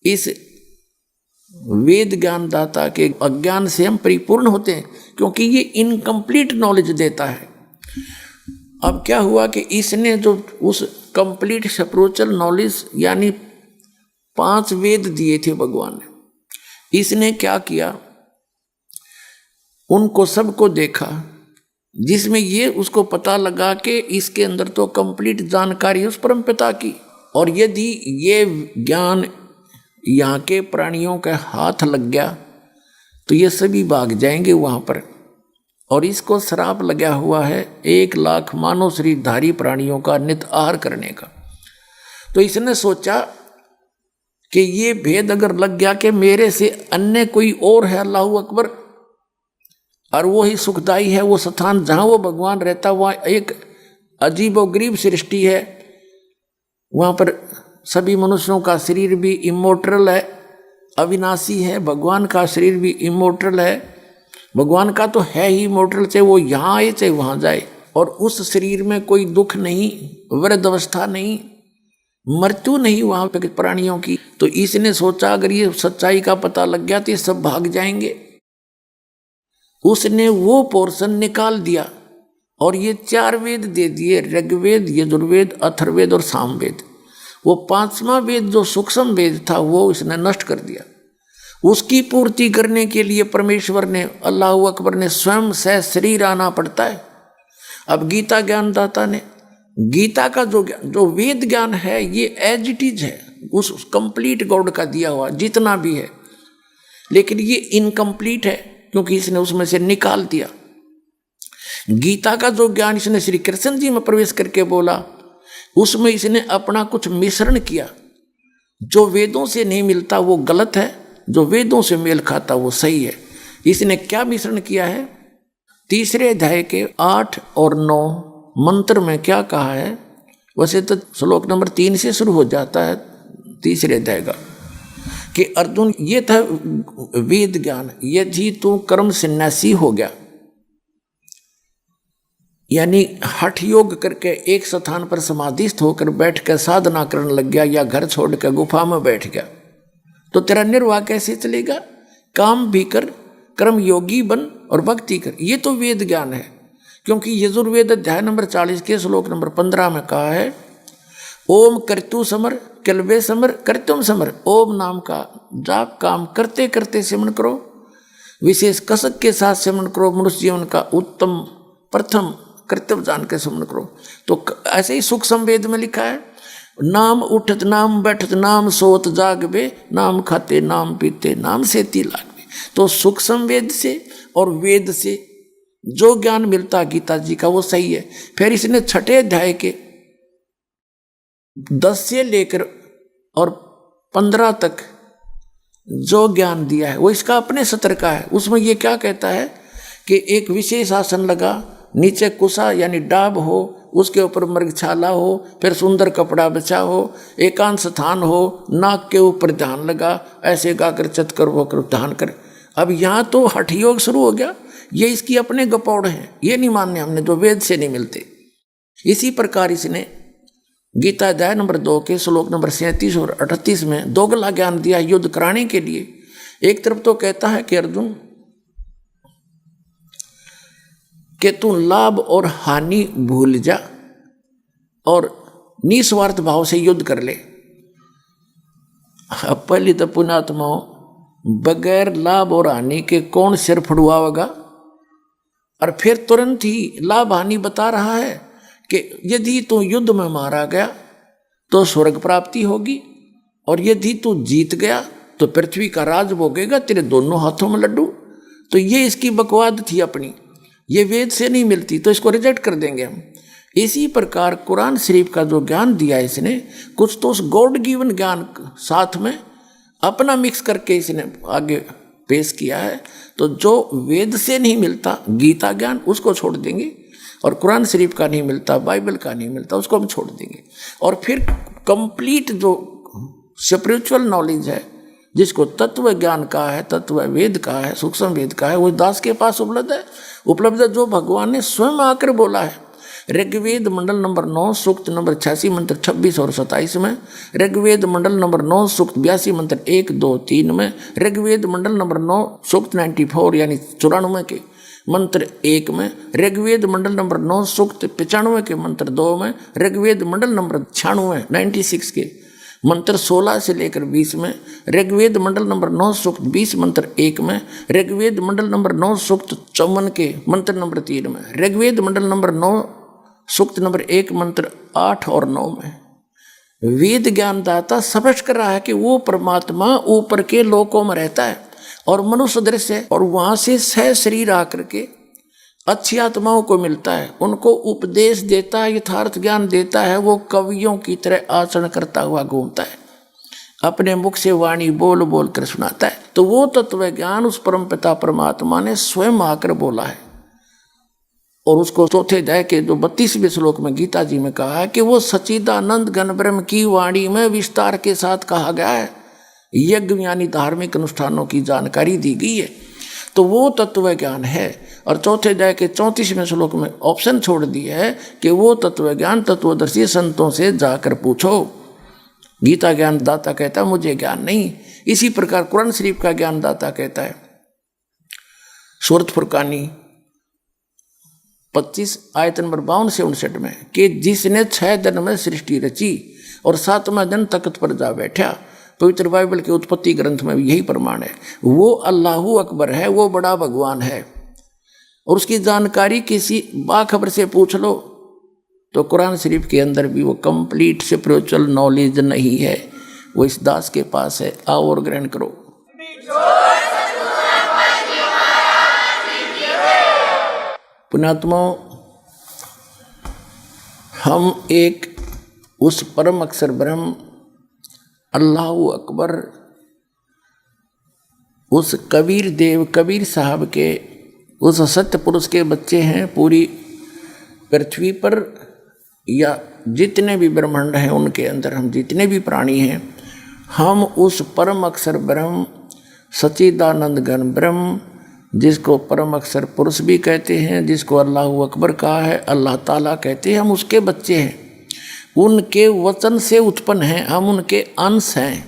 इस वेद ज्ञानदाता के अज्ञान से हम परिपूर्ण होते हैं, क्योंकि ये इनकम्प्लीट नॉलेज देता है। अब क्या हुआ कि इसने जो उस कंप्लीट स्पिरिचुअल नॉलेज यानी 5 वेद दिए थे भगवान ने, इसने क्या किया, उनको सबको देखा, जिसमें ये उसको पता लगा कि इसके अंदर तो कंप्लीट जानकारी उस परमपिता की, और यदि ये ज्ञान यहाँ के प्राणियों के हाथ लग गया तो ये सभी भाग जाएंगे वहाँ पर। और इसको श्राप लगा हुआ है 1 लाख मानव शरीरधारी प्राणियों का नित आहार करने का। तो इसने सोचा कि ये भेद अगर लग गया कि मेरे से अन्य कोई और है, अल्लाहू अकबर, और वो ही सुखदाई है, वो स्थान जहाँ वो भगवान रहता वहाँ एक अजीब और गरीब सृष्टि है, वहाँ पर सभी मनुष्यों का शरीर भी इमोर्टल है, अविनाशी है, भगवान का शरीर भी इमोर्टल है, भगवान का तो है ही इमोर्टल, चाहे वो यहाँ आए चाहे वहाँ जाए, और उस शरीर में कोई दुख नहीं, वृद्ध अवस्था नहीं, मृत्यु नहीं वहाँ पे प्राणियों की। तो इसने सोचा अगर ये सच्चाई का पता लग गया तो ये सब भाग जाएंगे। उसने वो पोर्शन निकाल दिया और ये 4 वेद दे दिए, ऋग्वेद, यजुर्वेद, अथर्ववेद और सामवेद। वो 5वां वेद जो सूक्ष्म वेद था वो इसने नष्ट कर दिया। उसकी पूर्ति करने के लिए परमेश्वर ने, अल्लाहू अकबर ने स्वयं से शरीर आना पड़ता है। अब गीता ज्ञानदाता ने गीता का जो वेद ज्ञान है ये एज इट इज है, उस कंप्लीट गॉड का दिया हुआ जितना भी है, लेकिन ये इनकम्प्लीट है क्योंकि इसने उसमें से निकाल दिया। गीता का जो ज्ञान इसने श्री कृष्ण जी में प्रवेश करके बोला, उसमें इसने अपना कुछ मिश्रण किया। जो वेदों से नहीं मिलता वो गलत है, जो वेदों से मेल खाता वो सही है। इसने क्या मिश्रण किया है? 3 अध्याय के 8 और 9 मंत्र में क्या कहा है? वैसे तो श्लोक नंबर 3 से शुरू हो जाता है 3 अध्याय का, कि अर्जुन ये था वेद ज्ञान, यदि तू कर्म सन्यासी हो गया, यानी हठ योग करके एक स्थान पर समाधिस्थ होकर बैठ कर साधना करने लग गया, या घर छोड़ कर गुफा में बैठ गया, तो तेरा निर्वाह कैसे चलेगा? काम भी कर, कर्म योगी बन और भक्ति कर। ये तो वेद ज्ञान है, क्योंकि यजुर्वेद अध्याय नंबर 40 के श्लोक नंबर 15 में कहा है, ओम कर्तु समर कल्वे समर कर्तुम समर। ओम नाम का जाप काम करते करते सिमरन करो, विशेष कसक के साथ सिमरन करो, मनुष्य जीवन का उत्तम प्रथम कर्तव्य जान के सिमरन करो। तो ऐसे ही सूक्ष्म वेद में लिखा है, नाम उठत नाम बैठत नाम सोत जागबे, नाम खाते नाम पीते नाम सेती लागबे। तो सूक्ष्म वेद से और वेद से जो ज्ञान मिलता गीता जी का वो सही है। फिर इसने 6 अध्याय के 10 से लेकर और 15 तक जो ज्ञान दिया है वो इसका अपने सत्र का है। उसमें ये क्या कहता है कि एक विशेष आसन लगा, नीचे कुशा यानी डाब हो, उसके ऊपर मृगछाला हो, फिर सुंदर कपड़ा बिछा हो, एकांत स्थान हो, नाक के ऊपर ध्यान लगा, ऐसे गाकर चतकर होकर ध्यान कर। अब यहाँ तो हठ योग शुरू हो गया, ये इसकी अपने गपौड़ हैं, ये नहीं मानने हमने, जो वेद से नहीं मिलते। इसी प्रकार इसने गीता अध्याय नंबर 2 के श्लोक नंबर 37 और 38 में दोगला ज्ञान दिया युद्ध कराने के लिए। एक तरफ तो कहता है कि अर्जुन कि तू लाभ और हानि भूल जा और निस्वार्थ भाव से युद्ध कर ले। अब पहले तो पुण्यात्माओं, बगैर लाभ और हानि के कौन सिर फड़ुआएगा? और फिर तुरंत ही लाभ हानि बता रहा है कि यदि तू युद्ध में मारा गया तो स्वर्ग प्राप्ति होगी, और यदि तू जीत गया तो पृथ्वी का राज भोगेगा, तेरे दोनों हाथों में लड्डू। तो ये इसकी बकवाद थी अपनी, ये वेद से नहीं मिलती, तो इसको रिजेक्ट कर देंगे हम। इसी प्रकार कुरान शरीफ का जो ज्ञान दिया इसने, कुछ तो उस गॉड गिवन ज्ञान साथ में अपना मिक्स करके इसने आगे पेश किया है। तो जो वेद से नहीं मिलता गीता ज्ञान, उसको छोड़ देंगे, और कुरान शरीफ का नहीं मिलता, बाइबल का नहीं मिलता, उसको हम छोड़ देंगे। और फिर कंप्लीट जो स्पिरिचुअल नॉलेज है, जिसको तत्व ज्ञान का है, तत्व वेद का है, सूक्ष्म वेद का है, वो दास के पास उपलब्ध है, जो भगवान ने स्वयं आकर बोला है। ऋग्वेद मंडल नंबर 9 सूक्त नंबर 86 मंत्र 26 और 27 में, ऋग्वेद मंडल नंबर 9 सूक्त 82 मंत्र 1, 2, 3 में, ऋग्वेद मंडल नंबर 9 सूक्त 94 यानी 94 के मंत्र 1 में, ऋग्वेद मंडल नंबर 9 सूक्त 95 के मंत्र 2 में, ऋग्वेद मंडल नंबर 96 के मंत्र 16 से लेकर 20 में, ऋग्वेद मंडल नंबर 9 सूक्त 20 मंत्र 1 में, ऋग्वेद मंडल नंबर 9 सूक्त 54 के मंत्र नंबर 3 में, ऋग्वेद मंडल नंबर 9 सूक्त नंबर 1 मंत्र 8 और 9 में। वेद ज्ञानदाता स्पष्ट कर रहा है कि वो परमात्मा ऊपर के लोकों में रहता है और मनुष्य दृश्य है, और वहां से सह शरीर आकर के अच्छी आत्माओं को मिलता है, उनको उपदेश देता है, यथार्थ ज्ञान देता है। वो कवियों की तरह आचरण करता हुआ घूमता है, अपने मुख से वाणी बोल बोल कर सुनाता है। तो वो तत्व ज्ञान उस परम पिता परमात्मा ने स्वयं आकर बोला है, और उसको चौथे अध्याय के जो 32वें श्लोक में गीता जी में कहा है कि वो सच्चिदानंद घन ब्रह्म की वाणी में विस्तार के साथ कहा गया है, यज्ञ यानी धार्मिक अनुष्ठानों की जानकारी दी गई है। तो वो तत्व ज्ञान है, और चौथे अध्याय के 34वें श्लोक में ऑप्शन छोड़ दिया है कि वो तत्व ज्ञान तत्वदर्शी संतों से जाकर पूछो। गीता ज्ञान दाता कहता है मुझे ज्ञान नहीं। इसी प्रकार कुरान शरीफ का ज्ञान दाता कहता है सूरत फुरकानी 25 आयत नंबर 52 से 59 में कि जिसने 6 दिन में सृष्टि रची और 7वां दिन तख्त पर जा बैठा। पवित्र बाइबल के उत्पत्ति ग्रंथ में यही प्रमाण है। वो अल्लाहू अकबर है, वो बड़ा भगवान है, और उसकी जानकारी किसी बाखबर से पूछ लो तो कुरान शरीफ के अंदर भी वो कंप्लीट स्पिरिचुअल नॉलेज नहीं है, वो इस दास के पास है। आओ और ग्रहण करो। पुण्यात्माओं, हम एक उस परम अक्षर ब्रह्म अल्लाहू अकबर, उस कबीर देव कबीर साहब के, उस सत्य पुरुष के बच्चे हैं। पूरी पृथ्वी पर या जितने भी ब्रह्मांड हैं उनके अंदर हम जितने भी प्राणी हैं, हम उस परम अक्षर ब्रह्म सच्चिदानंद घन ब्रह्म, जिसको परम अक्षर पुरुष भी कहते हैं, जिसको अल्लाहू अकबर कहा है, अल्लाह ताला कहते हैं, हम उसके बच्चे हैं। उनके वचन से उत्पन्न हैं, हम उनके अंश हैं,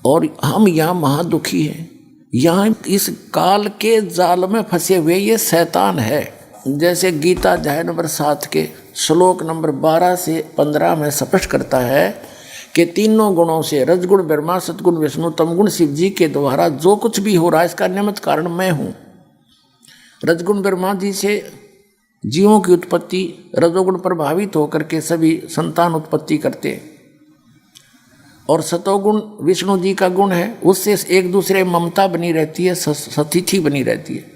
और हम यहाँ महादुखी हैं। यहाँ इस काल के जाल में फंसे हुए ये शैतान है। जैसे गीता अध्याय नंबर 7 के श्लोक नंबर 12 से 15 में स्पष्ट करता है कि तीनों गुणों से रजगुण ब्रह्मा, सतगुण विष्णु, तमगुण शिव जी के द्वारा जो कुछ भी हो रहा है इसका निमित्त कारण मैं हूँ। रजगुण ब्रह्मा जी से जीवों की उत्पत्ति, रजोगुण प्रभावित होकर के सभी संतान उत्पत्ति करते, और सतोगुण विष्णु जी का गुण है, उससे एक दूसरे ममता बनी रहती है, सतिथि बनी रहती है।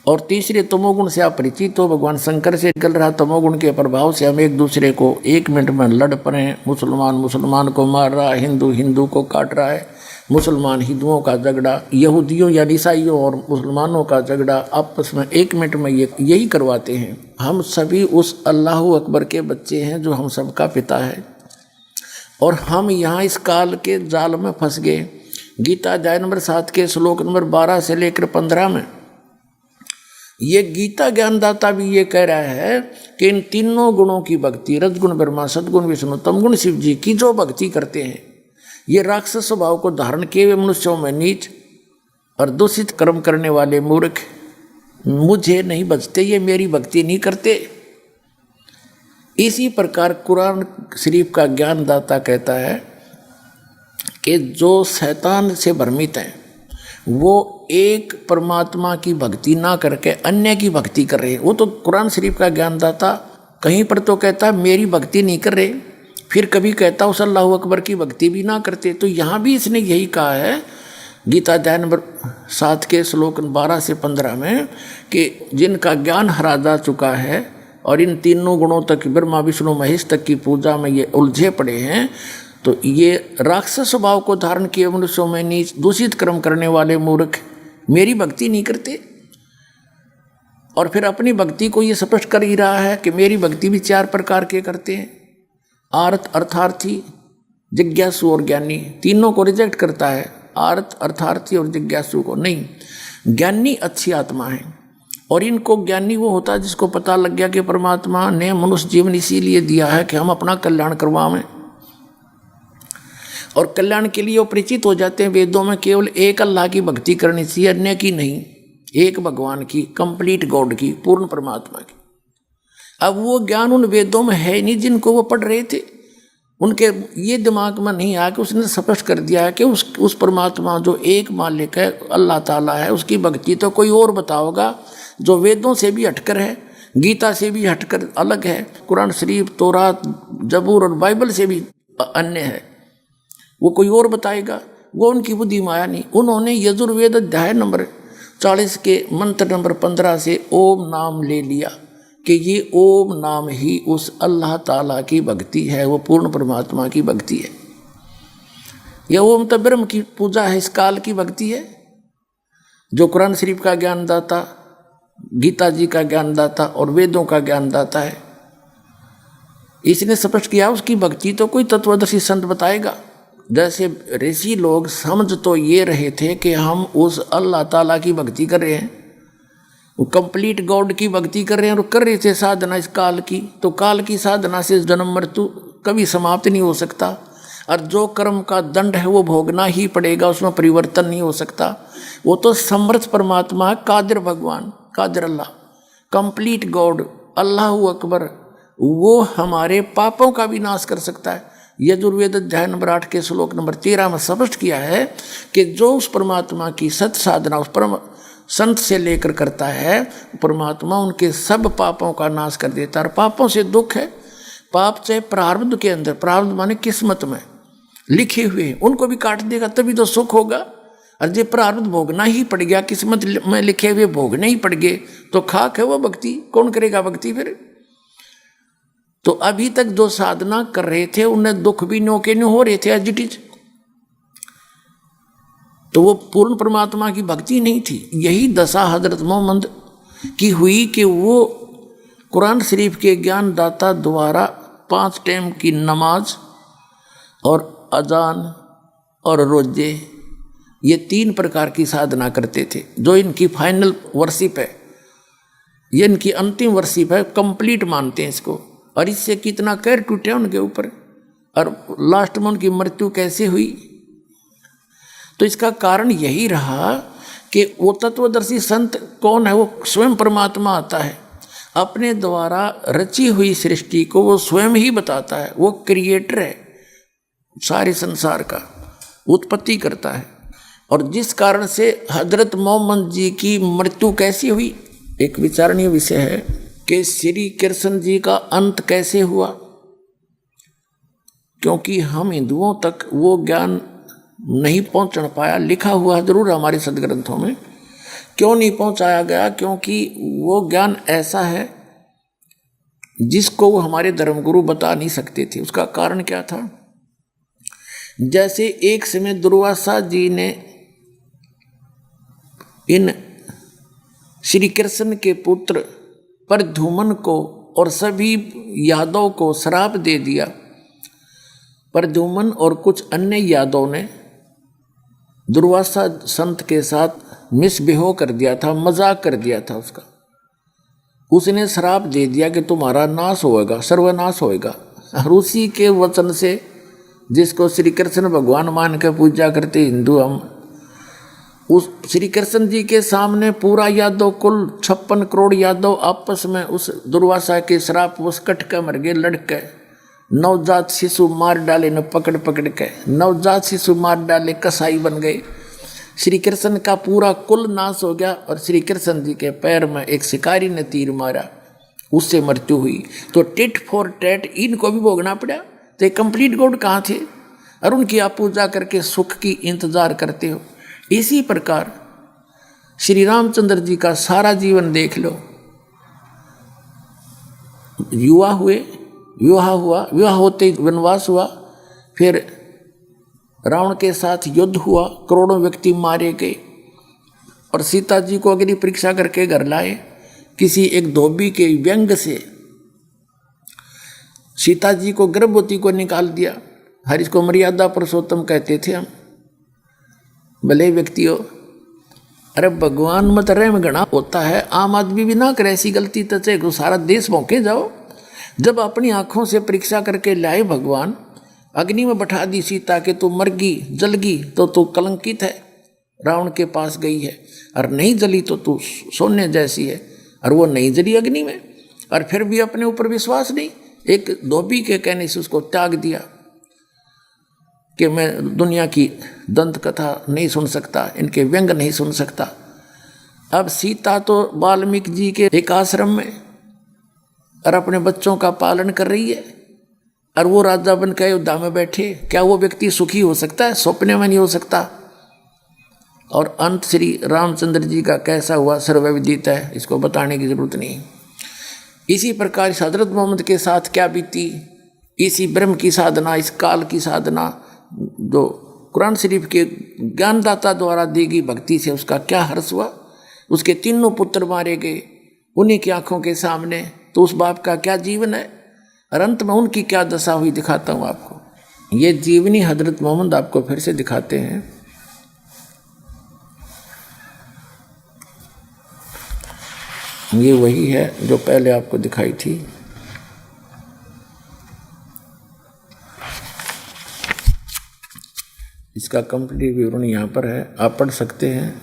और तीसरे तमोगुण से आप परिचित हो, भगवान शंकर से निकल रहा तमोगुण के प्रभाव से हम एक दूसरे को 1 मिनट में लड़ पड़े। मुसलमान मुसलमान को मार रहा है, हिंदू हिंदू को काट रहा है, मुसलमान हिंदुओं का झगड़ा, यहूदियों या ईसाइयों और मुसलमानों का झगड़ा आपस में 1 मिनट में यही करवाते हैं। हम सभी उस अल्लाहू अकबर के बच्चे हैं जो हम सबका पिता है, और हम यहाँ इस काल के जाल में फंस गए। गीता अध्याय नंबर 7 के श्लोक नंबर 12 से लेकर 15 में ये गीता ज्ञानदाता भी ये कह रहा है कि इन तीनों गुणों की भक्ति, रजगुण ब्रह्मा, सदगुण विष्णु, तमगुण शिव जी की जो भक्ति करते हैं, ये राक्षस स्वभाव को धारण किए हुए मनुष्यों में नीच और दूषित कर्म करने वाले मूर्ख मुझे नहीं बचते, ये मेरी भक्ति नहीं करते। इसी प्रकार कुरान शरीफ का ज्ञानदाता कहता है कि जो शैतान से भ्रमित हैं वो एक परमात्मा की भक्ति ना करके अन्य की भक्ति कर रहे हैं। वो तो कुरान शरीफ का ज्ञानदाता कहीं पर तो कहता है मेरी भक्ति नहीं कर रहे, फिर कभी कहता उस अल्लाहू अकबर की भक्ति भी ना करते। तो यहाँ भी इसने यही कहा है गीता अध्याय नंबर 7 के श्लोक 12 से 15 में कि जिनका ज्ञान हरा जा चुका है और इन तीनों गुणों तक, ब्रह्मा विष्णु महेश तक की पूजा में ये उलझे पड़े हैं, तो ये राक्षस स्वभाव को धारण किए मनुष्यों में नीच दूषित कर्म करने वाले मूर्ख मेरी भक्ति नहीं करते। और फिर अपनी भक्ति को ये स्पष्ट कर ही रहा है कि मेरी भक्ति भी 4 प्रकार के करते हैं, आर्त, अर्थार्थी, जिज्ञासु और ज्ञानी। तीनों को रिजेक्ट करता है, आर्त, अर्थार्थी और जिज्ञासु को नहीं। ज्ञानी अच्छी आत्मा है, और इनको ज्ञानी वो होता है जिसको पता लग गया कि परमात्मा ने मनुष्य जीवन इसीलिए दिया है कि हम अपना कल्याण करवाएं, और कल्याण के लिए वो परिचित हो जाते हैं। वेदों में केवल एक अल्लाह की भक्ति करनी चाहिए, अन्य की नहीं, एक भगवान की, कंप्लीट गॉड की, पूर्ण परमात्मा की। अब वो ज्ञान उन वेदों में है नहीं जिनको वो पढ़ रहे थे, उनके ये दिमाग में नहीं आया कि उसने स्पष्ट कर दिया है कि उस परमात्मा जो एक मालिक है, अल्लाह ताला है, उसकी भक्ति तो कोई और बताओगा जो वेदों से भी हटकर है, गीता से भी हटकर अलग है, कुरान शरीफ, तौरात, जबूर और बाइबल से भी अन्य है, वो कोई और बताएगा। वो उनकी बुद्धि माया नहीं। उन्होंने यजुर्वेद अध्याय नंबर 40 के मंत्र नंबर 15 से ओम नाम ले लिया कि ये ओम नाम ही उस अल्लाह ताला की भक्ति है, वो पूर्ण परमात्मा की भक्ति है। यह ओम तो ब्रह्म की पूजा है, इस काल की भक्ति है। जो कुरान शरीफ का ज्ञानदाता, गीता जी का ज्ञानदाता और वेदों का ज्ञानदाता है, इसने स्पष्ट किया उसकी भक्ति तो कोई तत्वदर्शी संत बताएगा। जैसे ऋषि लोग समझ तो ये रहे थे कि हम उस अल्लाह ताला की भक्ति कर रहे हैं, वो कंप्लीट गॉड की भक्ति कर रहे हैं, और कर रहे थे साधना इस काल की। तो काल की साधना से जन्म मृत्यु कभी समाप्त नहीं हो सकता, और जो कर्म का दंड है वो भोगना ही पड़ेगा, उसमें परिवर्तन नहीं हो सकता। वो तो समर्थ परमात्मा, कादिर भगवान, कादिर अल्लाह, कंप्लीट गॉड, अल्लाह अकबर, वो हमारे पापों का भी नाश कर सकता है। यजुर्वेद अध्याय नंबर 8 के श्लोक नंबर 13 में स्पष्ट किया है कि जो उस परमात्मा की सत साधना उस परम संत से लेकर करता है, परमात्मा उनके सब पापों का नाश कर देता है। और पापों से दुख है, पाप चाहे प्रारब्ध के अंदर, प्रारब्ध माने किस्मत में लिखे हुए, उनको भी काट देगा, तभी तो सुख होगा। और जो प्रारब्ध भोगना ही पड़ गया, किस्मत में लिखे हुए भोगने ही पड़ गए, तो खाक है वो भक्ति, कौन करेगा भक्ति फिर। तो अभी तक जो साधना कर रहे थे उन्हें दुख भी नो के नो हो रहे थे, एज इट इज, तो वो पूर्ण परमात्मा की भक्ति नहीं थी। यही दशा हजरत मोहम्मद की हुई कि वो कुरान शरीफ के ज्ञानदाता द्वारा 5 टाइम की नमाज और अजान और रोजे, ये 3 प्रकार की साधना करते थे। जो इनकी फाइनल वर्शिप है, ये इनकी अंतिम वर्शिप है, कंप्लीट मानते हैं इसको। और इससे कितना कहर टूटे उनके ऊपर, और लास्ट में उनकी मृत्यु कैसे हुई। तो इसका कारण यही रहा कि वो तत्वदर्शी संत कौन है, वो स्वयं परमात्मा आता है, अपने द्वारा रची हुई सृष्टि को वो स्वयं ही बताता है। वो क्रिएटर है, सारे संसार का उत्पत्ति करता है। और जिस कारण से हजरत मोहम्मद जी की मृत्यु कैसी हुई, एक विचारणीय विषय है कि श्री कृष्ण जी का अंत कैसे हुआ। क्योंकि हम हिंदुओं तक वो ज्ञान नहीं पहुंच पाया, लिखा हुआ जरूर हमारे सदग्रंथों में, क्यों नहीं पहुंचाया गया, क्योंकि वो ज्ञान ऐसा है जिसको वो हमारे धर्मगुरु बता नहीं सकते थे। उसका कारण क्या था, जैसे एक समय दुर्वासा जी ने इन श्री कृष्ण के पुत्र प्रद्युम्न को और सभी यादव को श्राप दे दिया। प्रद्युम्न और कुछ अन्य यादव ने दुर्वासा संत के साथ मिसबिहेव कर दिया था, मजाक कर दिया था उसका। उसने श्राप दे दिया कि तुम्हारा नाश होएगा, सर्वनाश होएगा। और उसी के वचन से, जिसको श्री कृष्ण भगवान मान के पूजा करते हिंदू हम, उस श्री कृष्ण जी के सामने पूरा यादव कुल 56 करोड़ यादव आपस में उस दुर्वासा के श्राप वश कट के मर गए, लड़के। नवजात शिशु मार डाले न पकड़ पकड़ के, नवजात शिशु मार डाले, कसाई बन गए। श्री कृष्ण का पूरा कुल नाश हो गया। और श्री कृष्ण जी के पैर में एक शिकारी ने तीर मारा, उससे मृत्यु हुई। तो टिट फॉर टैट इनको भी भोगना पड़ा। तो ये कंप्लीट गॉड कहाँ थे, और उनकी आप पूजा करके सुख की इंतजार करते हो। इसी प्रकार श्री रामचंद्र जी का सारा जीवन देख लो। युवा हुए, विवाह हुआ, विवाह होते वनवास हुआ, फिर रावण के साथ युद्ध हुआ, करोड़ों व्यक्ति मारे गए, और सीता जी को अग्नि परीक्षा करके घर लाए। किसी एक धोबी के व्यंग से सीता जी को गर्भवती को निकाल दिया। हर इसको मर्यादा पुरुषोत्तम कहते थे हम, भले व्यक्ति हो। अरे भगवान मत रहे में घना होता है, आम आदमी भी ना करे ऐसी गलती तो चाहे सारा देश भौंके जाओ। जब अपनी आंखों से परीक्षा करके लाए भगवान, अग्नि में बैठा दी सीता के तू मरगी जलगी तो तू कलंकित है, रावण के पास गई है, और नहीं जली तो तू सोने जैसी है। और वो नहीं जली अग्नि में, और फिर भी अपने ऊपर विश्वास नहीं, एक धोबी के कहने से उसको त्याग दिया कि मैं दुनिया की दंत कथा नहीं सुन सकता, इनके व्यंग नहीं सुन सकता। अब सीता तो वाल्मीकि जी के एक आश्रम में और अपने बच्चों का पालन कर रही है, और वो राजा बन के अयोध्या में बैठे। क्या वो व्यक्ति सुखी हो सकता है? सपने में नहीं हो सकता। और अंत श्री रामचंद्र जी का कैसा हुआ सर्वविदित है, इसको बताने की जरूरत नहीं। इसी प्रकार हजरत मोहम्मद के साथ क्या बीती, इसी ब्रह्म की साधना, इस काल की साधना जो कुरान शरीफ के ज्ञानदाता द्वारा दी गई भक्ति से उसका क्या हर्ष हुआ। उसके तीनों पुत्र मारे गए उन्हीं की आंखों के सामने, तो उस बाप का क्या जीवन है, और अंत में उनकी क्या दशा हुई दिखाता हूँ आपको। ये जीवनी हजरत मोहम्मद आपको फिर से दिखाते हैं। ये वही है जो पहले आपको दिखाई थी। इसका कंप्लीट विवरण यहाँ पर है, आप पढ़ सकते हैं।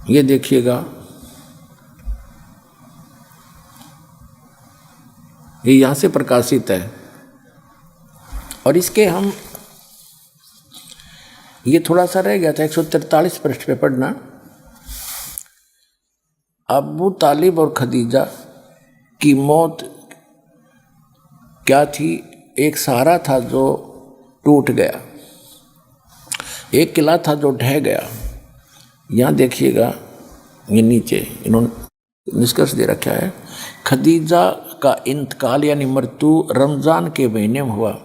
ये देखिएगा, ये यहाँ से प्रकाशित है, और इसके हम ये थोड़ा सा रह गया था 143 पृष्ठ पे पढ़ना। अबू तालिब और खदीजा की मौत क्या थी? एक सहारा था जो टूट गया, एक किला था जो ढह गया। यहाँ देखिएगा, ये नीचे इन्होंने निष्कर्ष दे रखा है। खदीजा का इंतकाल यानी मृत्यु रमज़ान के महीने में हुआ।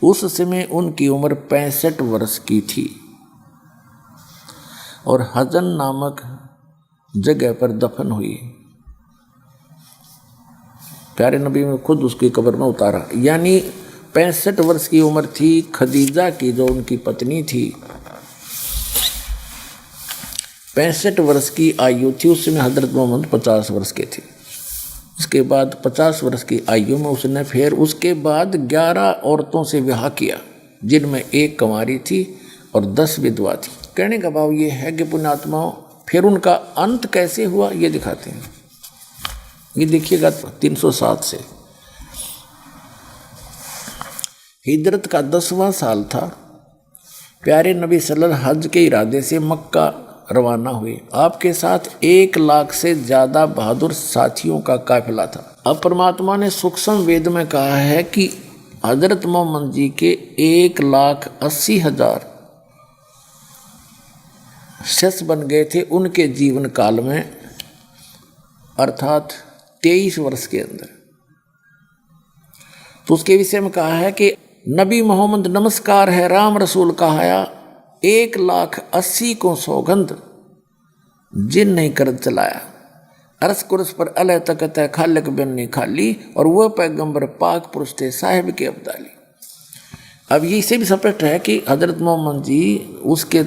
उस समय उनकी उम्र 65 वर्ष की थी और हजन नामक जगह पर दफन हुई। प्यारे नबी में खुद उसकी कब्र में उतारा, यानी 65 वर्ष की उम्र थी खदीजा की, जो उनकी पत्नी थी। 65 वर्ष की आयु थी। उस समय हजरत मोहम्मद 50 वर्ष के थे। उसके बाद 50 वर्ष की आयु में उसने फिर उसके बाद 11 औरतों से विवाह किया, जिनमें एक कुंवारी थी और 10 विधवा थी। कहने का भाव ये है कि पुण्यात्माओं, फिर उनका अंत कैसे हुआ ये दिखाते हैं। ये देखिएगा 307 से। हिजरत का 10वां साल था। प्यारे नबी सल्लल्लाहु अलैहि वसल्लम हज के इरादे से मक्का रवाना हुए। आपके साथ 1 लाख से ज़्यादा बहादुर साथियों का काफिला था। अब परमात्मा ने सूक्ष्म वेद में कहा है कि हजरत मोहम्मद जी के 1,80,000 शस्त्र बन गए थे उनके जीवन काल में, अर्थात 23 वर्ष के अंदर। तो उसके विषय में कहा है कि नबी मोहम्मद नमस्कार है राम रसूल कहाया, 1,80,000 को सौगंध जिन नहीं कर चलाया। अरस कुरस पर अलह तकत है खालिक बिन नहीं खाली, और वह पैगंबर पाक पुरुष थे साहिब के अब्दाली। अब ये इसे भी स्पष्ट है कि हजरत मोहम्मद जी उसके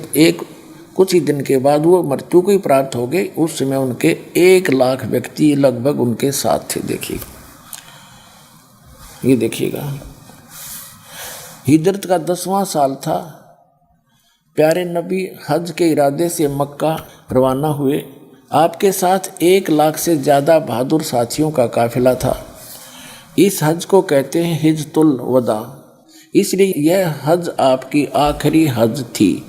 कुछ ही दिन के बाद वो मृत्यु को ही प्राप्त हो गए। उस समय उनके 1 लाख व्यक्ति लगभग उनके साथ थे। देखिए, ये देखिएगा, हिजरत का 10वां साल था। प्यारे नबी हज के इरादे से मक्का रवाना हुए। आपके साथ 1 लाख से ज़्यादा बहादुर साथियों का काफिला था। इस हज को कहते हैं हिजतुल वदा, इसलिए यह हज आपकी आखिरी हज थी।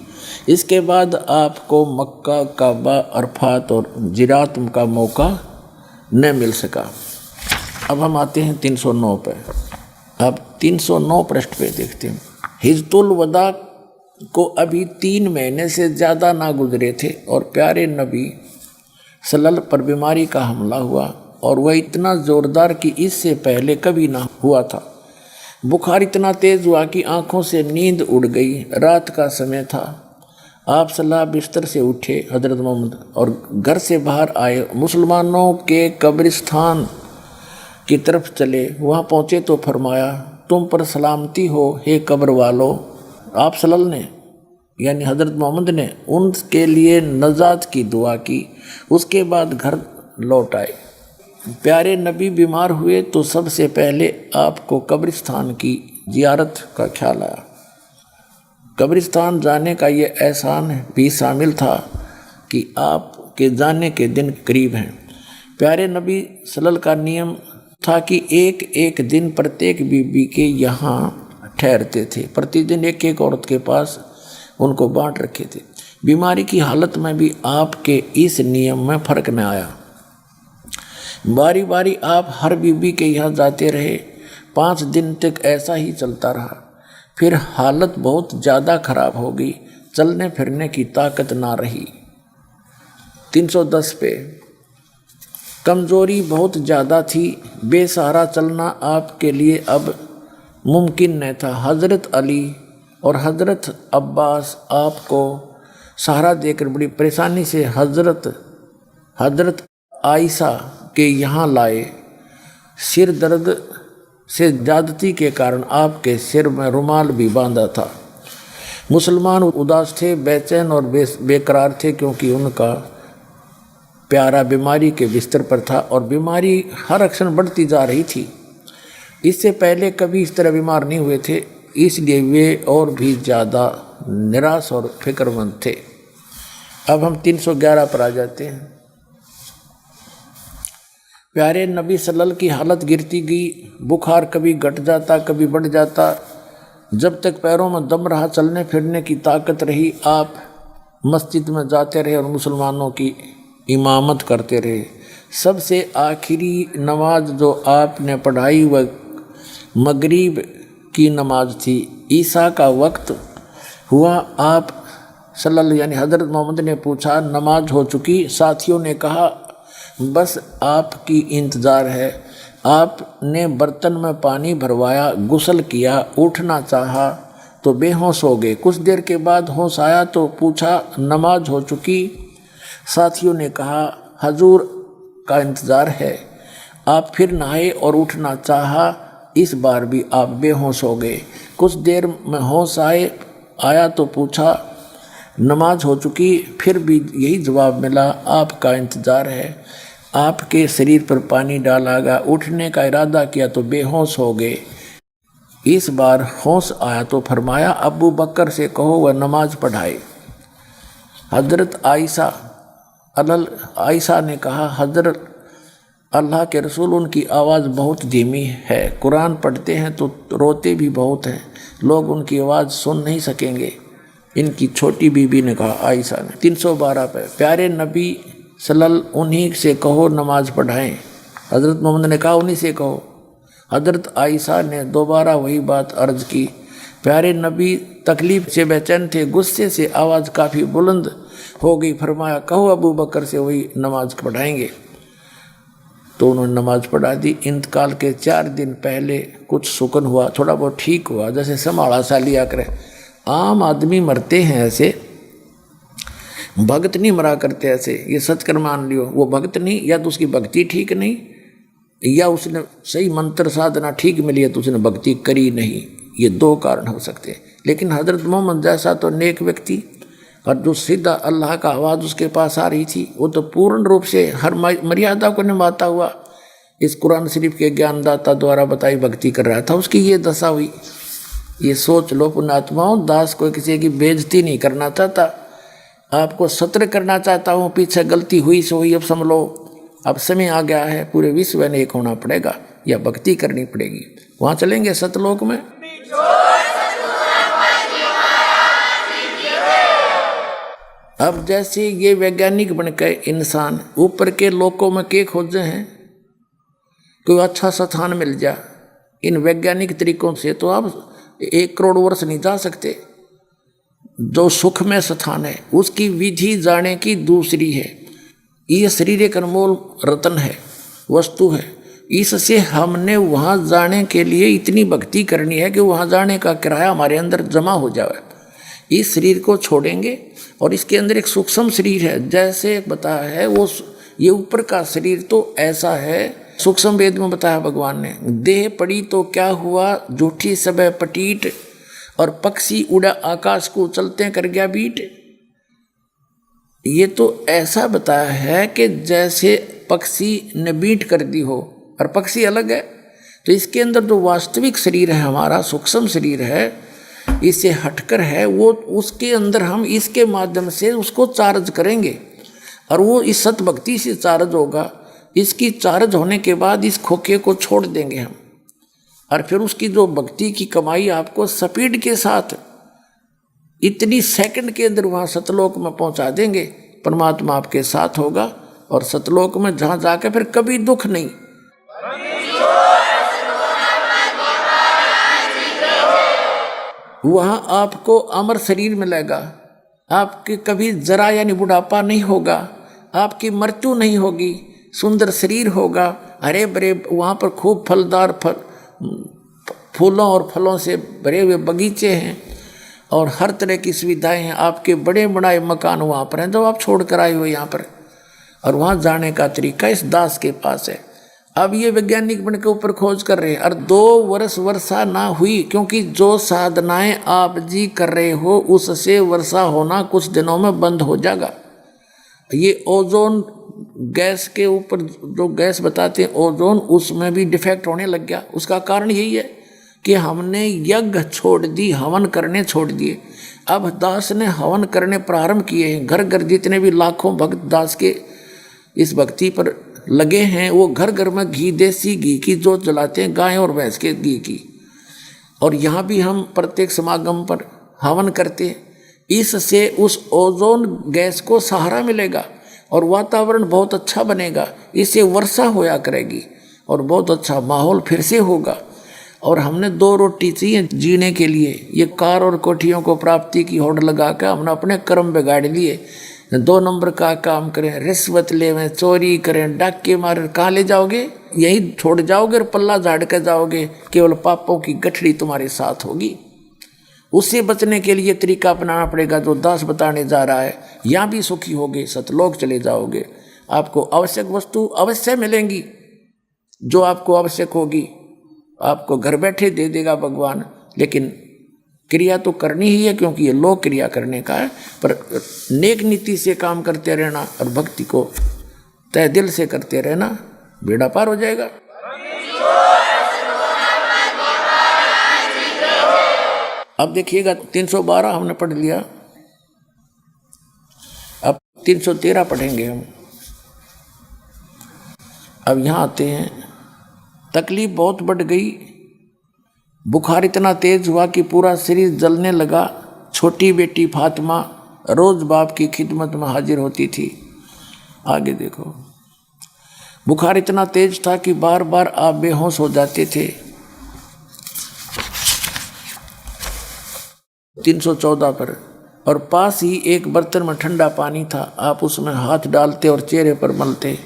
इसके बाद आपको मक्का, काबा, अरफात और जिरात का मौका न मिल सका। अब हम आते हैं 309 पे। अब 309 पृष्ठ पे देखते हैं। हिजतुल वदा को अभी 3 महीने से ज़्यादा ना गुजरे थे और प्यारे नबी सल्लल्लाहु पर बीमारी का हमला हुआ, और वह इतना ज़ोरदार कि इससे पहले कभी ना हुआ था। बुखार इतना तेज़ हुआ कि आँखों से नींद उड़ गई। रात का समय था। आप सल्लल्लाहु बिस्तर से उठे हजरत मोहम्मद और घर से बाहर आए। मुसलमानों के कब्रिस्तान की तरफ चले। वहाँ पहुँचे तो फरमाया, तुम पर सलामती हो हे कब्र वालों। आप सल्लल्लाहु ने यानी हज़रत मोहम्मद ने उनके लिए नजात की दुआ की। उसके बाद घर लौट आए। प्यारे नबी बीमार हुए तो सबसे पहले आपको कब्रिस्तान की जियारत का ख्याल आया। कब्रिस्तान जाने का ये एहसान भी शामिल था कि आपके जाने के दिन करीब हैं। प्यारे नबी सल्लल्लाहु का नियम था कि एक एक दिन प्रत्येक बीबी के यहाँ ठहरते थे। प्रतिदिन एक एक औरत के पास उनको बांट रखे थे। बीमारी की हालत में भी आपके इस नियम में फर्क न आया। बारी बारी आप हर बीबी के यहाँ जाते रहे। 5 दिन तक ऐसा ही चलता रहा। फिर हालत बहुत ज़्यादा खराब हो गई, चलने फिरने की ताकत ना रही। 310 पे कमज़ोरी बहुत ज़्यादा थी, बेसहारा चलना आपके लिए अब मुमकिन न था। हज़रत अली और हज़रत अब्बास आपको सहारा देकर बड़ी परेशानी से हज़रत आयशा के यहाँ लाए। सिर दर्द से ज़्यादती के कारण आपके सिर में रुमाल भी बांधा था। मुसलमान उदास थे, बेचैन और बेकरार थे, क्योंकि उनका प्यारा बीमारी के बिस्तर पर था और बीमारी हर क्षण बढ़ती जा रही थी। इससे पहले कभी इस तरह बीमार नहीं हुए थे, इसलिए वे और भी ज़्यादा निराश और फिक्रमंद थे। अब हम 311 पर आ जाते हैं। प्यारे नबी सल्लल्लाहु की हालत गिरती गई। बुखार कभी घट जाता कभी बढ़ जाता। जब तक पैरों में दम रहा, चलने फिरने की ताकत रही, आप मस्जिद में जाते रहे और मुसलमानों की इमामत करते रहे। सबसे आखिरी नमाज जो आपने पढ़ाई वह मगरिब की नमाज थी। ईसा का वक्त हुआ। आप सल्लल्लाहु यानी हज़रत मोहम्मद ने पूछा, नमाज हो चुकी? साथियों ने कहा, बस आपकी इंतज़ार है। आपने बर्तन में पानी भरवाया, गुस्ल किया, उठना चाहा तो बेहोश हो गए। कुछ देर के बाद होश आया तो पूछा, नमाज हो चुकी? साथियों ने कहा, हजूर का इंतज़ार है। आप फिर नहाए और उठना चाहा, इस बार भी आप बेहोश हो गए। कुछ देर में होश आया तो पूछा, नमाज हो चुकी? फिर भी यही जवाब मिला, आपका इंतज़ार है। आपके शरीर पर पानी डाला गया, उठने का इरादा किया तो बेहोश हो गए। इस बार होश आया तो फरमाया, अबू बकर से कहो वह नमाज पढ़ाए। हज़रत आयशा ने कहा, हज़रत अल्लाह के रसूल, उनकी आवाज़ बहुत धीमी है, कुरान पढ़ते हैं तो रोते भी बहुत हैं, लोग उनकी आवाज़ सुन नहीं सकेंगे। इनकी छोटी बीबी ने कहा, आयशा ने। 312 पे प्यारे नबी सल्लल्लाहु उन्हीं से कहो नमाज पढ़ाएं। हज़रत मोहम्मद ने कहा, उन्हीं से कहो। हज़रत आयशा ने दोबारा वही बात अर्ज की। प्यारे नबी तकलीफ़ से बेचैन थे, गुस्से से आवाज़ काफ़ी बुलंद हो गई। फरमाया, कहो अबू बकर से वही नमाज पढ़ाएंगे। तो उन्होंने नमाज पढ़ा दी। इंतकाल के 4 दिन पहले कुछ सुकून हुआ, थोड़ा बहुत ठीक हुआ, जैसे संभाला सा लिया करे। आम आदमी मरते हैं ऐसे, भगत नहीं मरा करते ऐसे। ये सच कर मान लियो, वो भगत नहीं, या तो उसकी भक्ति ठीक नहीं, या उसने सही मंत्र साधना ठीक मिली है तो उसने भक्ति करी नहीं। ये 2 कारण हो सकते हैं। लेकिन हज़रत मोहम्मद जैसा तो नेक व्यक्ति, और जो सीधा अल्लाह का आवाज़ उसके पास आ रही थी, वो तो पूर्ण रूप से हर मर्यादा को निभाता हुआ इस कुरान शरीफ के ज्ञानदाता द्वारा बताई भक्ति कर रहा था। उसकी ये दशा हुई। ये सोच लो पुण्यात्माओं, दास को किसी की बेइज्जती नहीं करना चाहता, आपको सत्र करना चाहता हूँ। पीछे गलती हुई सो हुई, अब संभलो, अब समय आ गया है, पूरे विश्व में एक होना पड़ेगा या भक्ति करनी पड़ेगी। वहाँ चलेंगे सतलोक में। अब जैसे ये वैज्ञानिक बन के इंसान ऊपर के लोकों में के खोजे हैं, कोई अच्छा स्थान मिल जाए इन वैज्ञानिक तरीकों से, तो आप 1 करोड़ वर्ष नहीं जा सकते। जो सुख में स्थान है उसकी विधि जाने की दूसरी है। ये शरीर एक अनमोल रत्न है, वस्तु है। इससे हमने वहाँ जाने के लिए इतनी भक्ति करनी है कि वहाँ जाने का किराया हमारे अंदर जमा हो जाए। इस शरीर को छोड़ेंगे और इसके अंदर एक सूक्ष्म शरीर है, जैसे बताया है वो। ये ऊपर का शरीर तो ऐसा है सूक्ष्म वेद में बताया भगवान ने, देह पड़ी तो क्या हुआ, झूठी सब पटीट, और पक्षी उड़ा आकाश को चलते कर गया बीट। ये तो ऐसा बताया है कि जैसे पक्षी ने बीट कर दी हो, और पक्षी अलग है। तो इसके अंदर जो वास्तविक शरीर है हमारा, सूक्ष्म शरीर है, इससे हटकर है वो, उसके अंदर हम इसके माध्यम से उसको चार्ज करेंगे, और वो इस सत भक्ति से चार्ज होगा। इसकी चार्ज होने के बाद इस खोखे को छोड़ देंगे हम, और फिर उसकी जो भक्ति की कमाई आपको स्पीड के साथ इतनी सेकंड के अंदर वहाँ सतलोक में पहुँचा देंगे। परमात्मा आपके साथ होगा, और सतलोक में जहाँ जाके फिर कभी दुख नहीं। वहाँ आपको अमर शरीर मिलेगा, आपके कभी जरा यानी बुढ़ापा नहीं होगा, आपकी मृत्यु नहीं होगी, सुंदर शरीर होगा, हरे भरे वहाँ पर खूब फलदार फूलों और फलों से भरे हुए बगीचे हैं, और हर तरह की सुविधाएं हैं। आपके बड़े बड़े मकान वहाँ पर हैं जो आप छोड़ कर आए हो यहाँ पर, और वहाँ जाने का तरीका इस दास के पास है। अब ये वैज्ञानिक बन के ऊपर खोज कर रहे हैं, और 2 वर्ष वर्षा ना हुई, क्योंकि जो साधनाएं आप जी कर रहे हो उससे वर्षा होना कुछ दिनों में बंद हो जाएगा। ये ओजोन गैस के ऊपर जो गैस बताते हैं ओजोन, उसमें भी डिफेक्ट होने लग गया। उसका कारण यही है कि हमने यज्ञ छोड़ दी, हवन करने छोड़ दिए। अब दास ने हवन करने प्रारंभ किए हैं। घर घर जितने भी लाखों भक्त दास के इस भक्ति पर लगे हैं, वो घर घर में घी, देसी घी की जोत जलाते हैं, गाय और भैंस के घी की। और यहाँ भी हम प्रत्येक समागम पर हवन करते हैं। इससे उस ओजोन गैस को सहारा मिलेगा और वातावरण बहुत अच्छा बनेगा। इससे वर्षा होया करेगी और बहुत अच्छा माहौल फिर से होगा। और हमने 2 रोटी चाहिए जीने के लिए। ये कार और कोठियों को प्राप्ति की होड़ लगा कर हमने अपने कर्म बिगाड़ लिए। 2 नंबर का काम करें, रिश्वत लेवें, चोरी करें, डाके मारे, कहाँ ले जाओगे? यही छोड़ जाओगे और पल्ला झाड़ कर जाओगे। केवल पापों की गठरी तुम्हारे साथ होगी। उससे बचने के लिए तरीका अपनाना पड़ेगा जो दास बताने जा रहा है। यहाँ भी सुखी होगे, सतलोक चले जाओगे। आपको आवश्यक वस्तु अवश्य मिलेंगी, जो आपको आवश्यक होगी आपको घर बैठे दे देगा भगवान। लेकिन क्रिया तो करनी ही है, क्योंकि ये लोक क्रिया करने का है। पर नेक नीति से काम करते रहना और भक्ति को तय दिल से करते रहना, बेड़ा पार हो जाएगा। अब देखिएगा 312 हमने पढ़ लिया, अब 313 पढ़ेंगे हम। अब यहाँ आते हैं, तकलीफ बहुत बढ़ गई, बुखार इतना तेज हुआ कि पूरा शरीर जलने लगा। छोटी बेटी फातिमा रोज बाप की खिदमत में हाजिर होती थी। आगे देखो, बुखार इतना तेज था कि बार बार आप बेहोश हो जाते थे। 314 पर, और पास ही एक बर्तन में ठंडा पानी था, आप उसमें हाथ डालते और चेहरे पर मलते।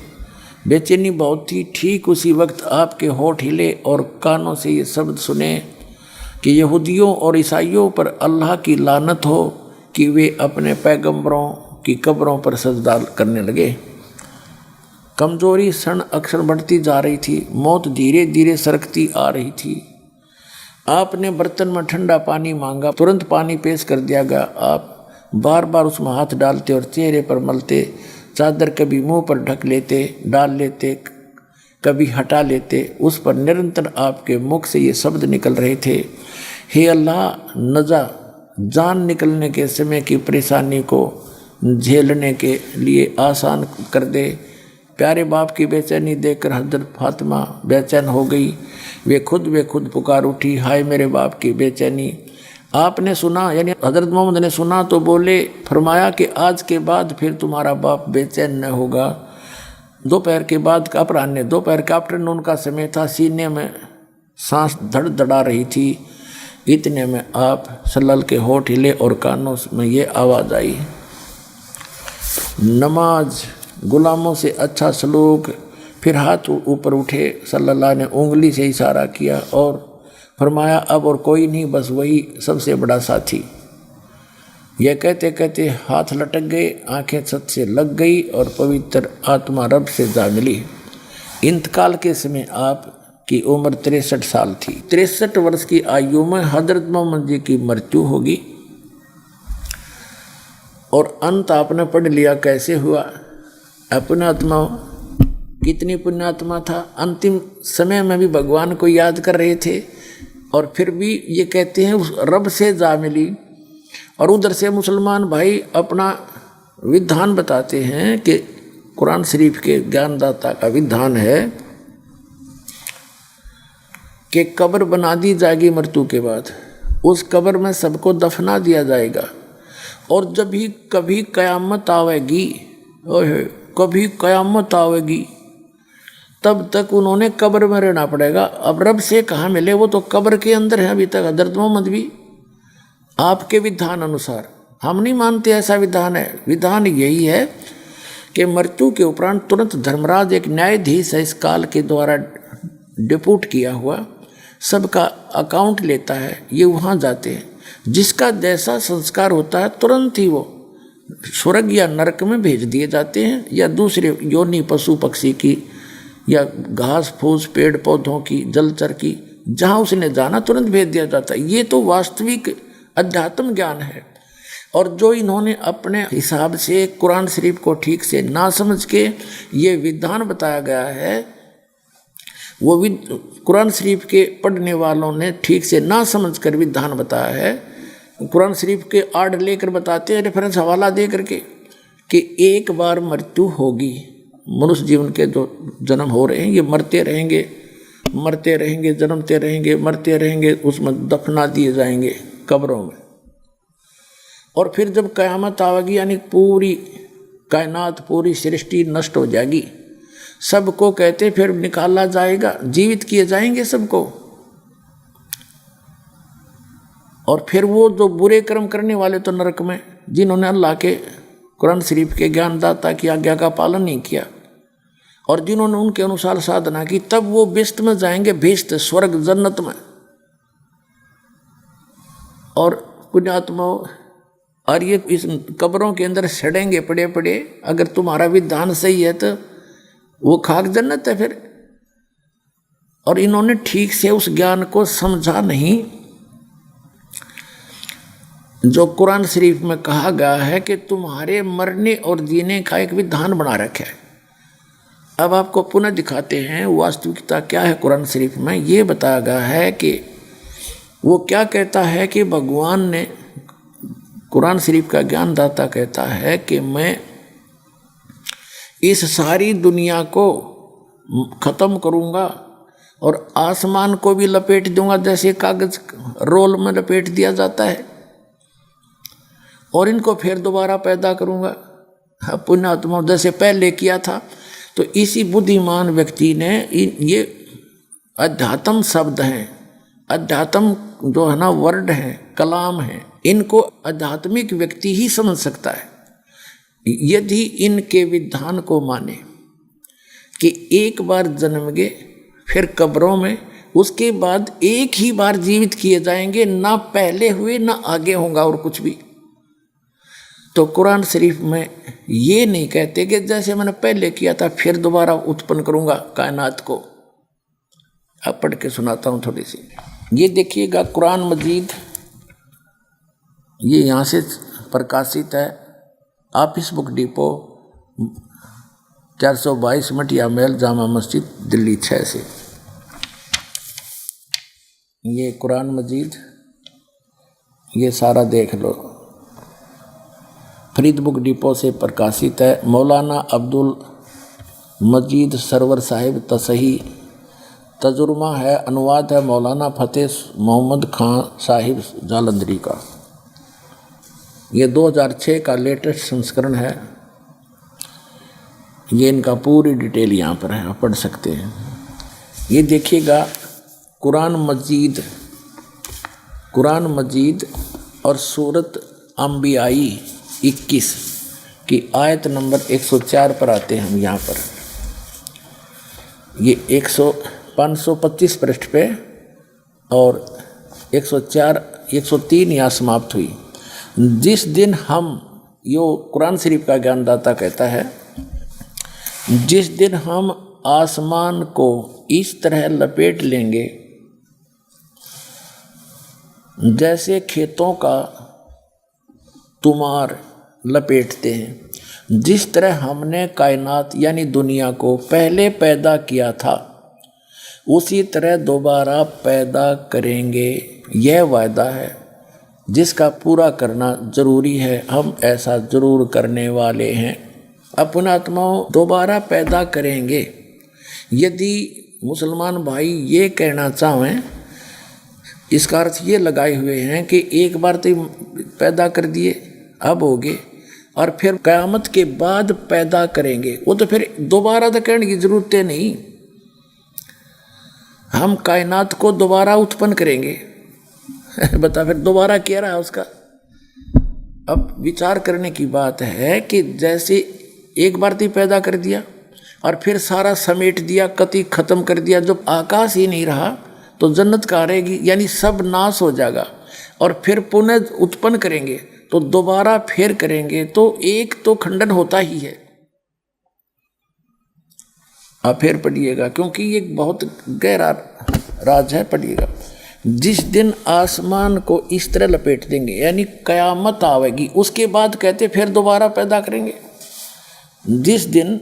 बेचैनी बहुत थी। ठीक उसी वक्त आपके होठ हिले और कानों से ये शब्द सुने कि यहूदियों और ईसाइयों पर अल्लाह की लानत हो कि वे अपने पैगंबरों की कब्रों पर सजदा करने लगे। कमजोरी क्षण अक्षर बढ़ती जा रही थी, मौत धीरे धीरे सरकती आ रही थी। आपने बर्तन में ठंडा पानी मांगा, तुरंत पानी पेश कर दिया गया। आप बार बार उसमें हाथ डालते और चेहरे पर मलते। चादर कभी मुंह पर ढक लेते, डाल लेते, कभी हटा लेते। उस पर निरंतर आपके मुख से ये शब्द निकल रहे थे, हे अल्लाह, नजा जान निकलने के समय की परेशानी को झेलने के लिए आसान कर दे। प्यारे बाप की बेचैनी देखकर हजरत फातिमा बेचैन हो गई। वे खुद पुकार उठी, हाय मेरे बाप की बेचैनी। आपने सुना, यानी हजरत मोहम्मद ने सुना तो बोले, फरमाया कि आज के बाद फिर तुम्हारा बाप बेचैन न होगा। दोपहर के बाद का अपराह्न, दोपहर का आफ्टरनून का समय था। सीने में सांस धड़धड़ा रही थी। इतने में आप सल्लल के होठ हिले और कानों में ये आवाज़ आई, नमाज गुलामों से अच्छा सलूक। फिर हाथ ऊपर उठे, सल्लल्लाहु ने उंगली से इशारा किया और फरमाया, अब और कोई नहीं, बस वही सबसे बड़ा साथी। यह कहते कहते हाथ लटक गए, आंखें छत से लग गई और पवित्र आत्मा रब से जा मिली। इंतकाल के समय आपकी उम्र 63 साल थी। 63 वर्ष की आयु में हजरत मोहम्मद जी की मृत्यु होगी और अंत आपने पढ़ लिया कैसे हुआ। अपना आत्मा कितनी पुण्यात्मा था, अंतिम समय में भी भगवान को याद कर रहे थे और फिर भी ये कहते हैं उस रब से जा मिली। और उधर से मुसलमान भाई अपना विधान बताते हैं कि कुरान शरीफ के ज्ञानदाता का विधान है कि कब्र बना दी जाएगी मृत्यु के बाद, उस कब्र में सबको दफना दिया जाएगा और जब भी कभी कयामत आवेगी, कभी कयामत आवेगी, तब तक उन्होंने कब्र में रहना पड़ेगा। अब रब से कहाँ मिले, वो तो कब्र के अंदर है अभी तक। हजरत मोहम्मद भी आपके विधान अनुसार, हम नहीं मानते ऐसा विधान है। विधान यही है कि मृत्यु के उपरांत तुरंत धर्मराज एक न्यायाधीश है इस काल के द्वारा डिप्यूट किया हुआ, सबका अकाउंट लेता है, ये वहाँ जाते हैं। जिसका जैसा संस्कार होता है तुरंत ही वो स्वर्ग या नरक में भेज दिए जाते हैं, या दूसरे योनि पशु पक्षी की या घास फूस पेड़ पौधों की जलचर की, जहाँ उसने जाना तुरंत भेज दिया जाता है। ये तो वास्तविक अध्यात्म ज्ञान है। और जो इन्होंने अपने हिसाब से कुरान शरीफ को ठीक से ना समझ के ये विधान बताया गया है, वो भी कुरान शरीफ के पढ़ने वालों ने ठीक से ना समझ कर विधान बताया है। कुरान शरीफ के आर्डर लेकर बताते हैं, रेफरेंस हवाला दे करके, कि एक बार मृत्यु होगी। मनुष्य जीवन के जो जन्म हो रहे हैं ये मरते रहेंगे, मरते रहेंगे, जन्मते रहेंगे, मरते रहेंगे, उसमें दफना दिए जाएंगे कब्रों में। और फिर जब कयामत आवेगी, यानी पूरी कायनात, पूरी सृष्टि नष्ट हो जाएगी, सबको कहते फिर निकाला जाएगा, जीवित किए जाएंगे सबको। और फिर वो जो बुरे कर्म करने वाले तो नरक में, जिन्होंने अल्लाह के कुरान शरीफ के ज्ञानदाता की आज्ञा का पालन नहीं किया और जिन्होंने उनके अनुसार साधना की, तब वो बेस्ट में जाएंगे, बेस्ट स्वर्ग जन्नत में। और पुण्यात्मा, और ये इस कब्रों के अंदर सड़ेंगे पड़े पड़े। अगर तुम्हारा विधान सही है तो वो खाक जन्नत है फिर। और इन्होंने ठीक से उस ज्ञान को समझा नहीं जो कुरान शरीफ में कहा गया है कि तुम्हारे मरने और जीने का एक विधान बना रखा है। अब आपको पुनः दिखाते हैं वास्तविकता क्या है। कुरान शरीफ में ये बताया गया है कि वो क्या कहता है कि भगवान ने, कुरान शरीफ का ज्ञानदाता कहता है कि मैं इस सारी दुनिया को ख़त्म करूँगा और आसमान को भी लपेट दूंगा, जैसे कागज़ रोल में लपेट दिया जाता है, और इनको फिर दोबारा पैदा करूँगा पुण्यात्मा जैसे पहले किया था। तो इसी बुद्धिमान व्यक्ति ने ये अध्यात्म शब्द हैं, अध्यात्म जो है ना वर्ड है, कलाम है, इनको आध्यात्मिक व्यक्ति ही समझ सकता है यदि इनके विधान को माने कि एक बार जन्मेंगे फिर कब्रों में, उसके बाद एक ही बार जीवित किए जाएंगे, ना पहले हुए ना आगे होगा और कुछ भी। तो कुरान शरीफ में ये नहीं कहते कि जैसे मैंने पहले किया था फिर दोबारा उत्पन्न करूंगा कायनात को। अब पढ़ के सुनाता हूँ थोड़ी सी। ये देखिएगा कुरान मजीद, ये यहाँ से प्रकाशित है, ऑफिस बुक डिपो 422 मटिया महल जामा मस्जिद दिल्ली 6 से। ये कुरान मजीद ये सारा देख लो, फरीद बुक डिपो से प्रकाशित है। मौलाना अब्दुल मजीद सरवर साहिब तसही, तजुर्मा है, अनुवाद है मौलाना फतेह मोहम्मद खां साहिब जालंधरी का। ये 2006 का लेटेस्ट संस्करण है। ये इनका पूरी डिटेल यहाँ पर है, आप पढ़ सकते हैं। ये देखिएगा कुरान मजीद और सूरत अंबियाई 21 की आयत नंबर 104 पर आते हैं हम यहाँ पर। ये 525 पृष्ठ पे और 103 यहाँ समाप्त हुई। जिस दिन हम, यो कुरान शरीफ का ज्ञानदाता कहता है, जिस दिन हम आसमान को इस तरह लपेट लेंगे जैसे खेतों का तुमार लपेटते हैं। जिस तरह हमने कायनात यानी दुनिया को पहले पैदा किया था उसी तरह दोबारा पैदा करेंगे। यह वायदा है जिसका पूरा करना जरूरी है। हम ऐसा जरूर करने वाले हैं। अपने आत्माओं दोबारा पैदा करेंगे। यदि मुसलमान भाई ये कहना चाहें, इसका अर्थ ये लगाए हुए हैं कि एक बार तो पैदा कर दिए, अब हो गए, और फिर क़यामत के बाद पैदा करेंगे, वो तो फिर दोबारा तो कहने की जरूरत नहीं। हम कायनात को दोबारा उत्पन्न करेंगे। बता फिर दोबारा क्या रहा उसका। अब विचार करने की बात है कि जैसे एक बार तो पैदा कर दिया और फिर सारा समेट दिया, कति खत्म कर दिया, जब आकाश ही नहीं रहा तो जन्नत कहाँ रहेगी, यानी सब नाश हो जाएगा। और फिर पुनः उत्पन्न करेंगे तो दोबारा फिर करेंगे, तो एक तो खंडन होता ही है। आप फिर पढ़िएगा क्योंकि ये बहुत गहरा राज है, पढ़िएगा। जिस दिन आसमान को इस तरह लपेट देंगे यानी कयामत आवेगी, उसके बाद कहते फिर दोबारा पैदा करेंगे। जिस दिन,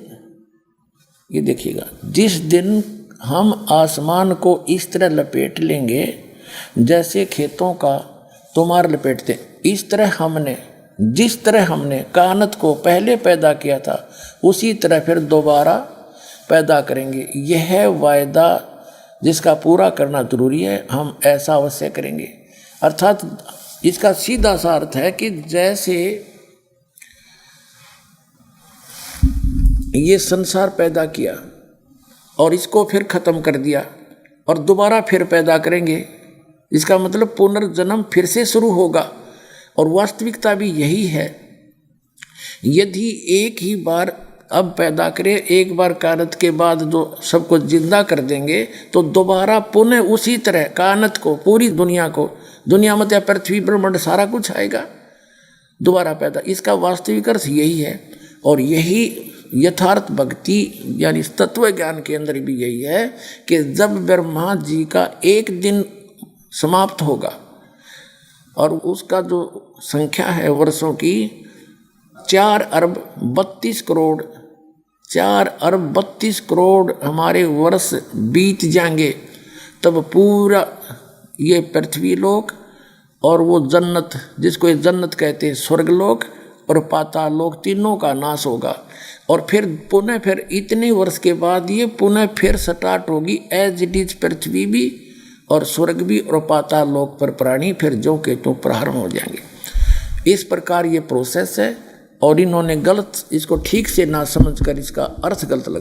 ये देखिएगा, जिस दिन हम आसमान को इस तरह लपेट लेंगे जैसे खेतों का तुमार लपेटते, इस तरह हमने, जिस तरह हमने कायनात को पहले पैदा किया था उसी तरह फिर दोबारा पैदा करेंगे। यह वायदा जिसका पूरा करना जरूरी है, हम ऐसा अवश्य करेंगे। अर्थात इसका सीधा सा अर्थ है कि जैसे ये संसार पैदा किया और इसको फिर खत्म कर दिया और दोबारा फिर पैदा करेंगे, इसका मतलब पुनर्जन्म फिर से शुरू होगा। और वास्तविकता भी यही है। यदि एक ही बार अब पैदा करें, एक बार कायनात के बाद जो सबको जिंदा कर देंगे, तो दोबारा पुनः उसी तरह कायनात को, पूरी दुनिया को, दुनिया में पृथ्वी ब्रह्मांड सारा कुछ आएगा, दोबारा पैदा। इसका वास्तविक अर्थ यही है। और यही यथार्थ भक्ति यानी तत्व ज्ञान के अंदर भी यही है कि जब ब्रह्मा जी का एक दिन समाप्त होगा और उसका जो संख्या है वर्षों की 4 अरब 32 करोड़, 4 अरब 32 करोड़ हमारे वर्ष बीत जाएंगे, तब पूरा ये पृथ्वी लोक और वो जन्नत, जिसको ये जन्नत कहते हैं, स्वर्गलोक और पाताल लोक, तीनों का नाश होगा। और फिर पुनः फिर इतने वर्ष के बाद ये पुनः फिर स्टार्ट होगी एज इट इज, पृथ्वी भी और स्वर्ग भी और पाताल लोक पर प्राणी फिर जो के तो प्रारंभ हो जाएंगे। इस प्रकार ये प्रोसेस है। और इन्होंने गलत, इसको ठीक से ना समझकर इसका अर्थ गलत लगा।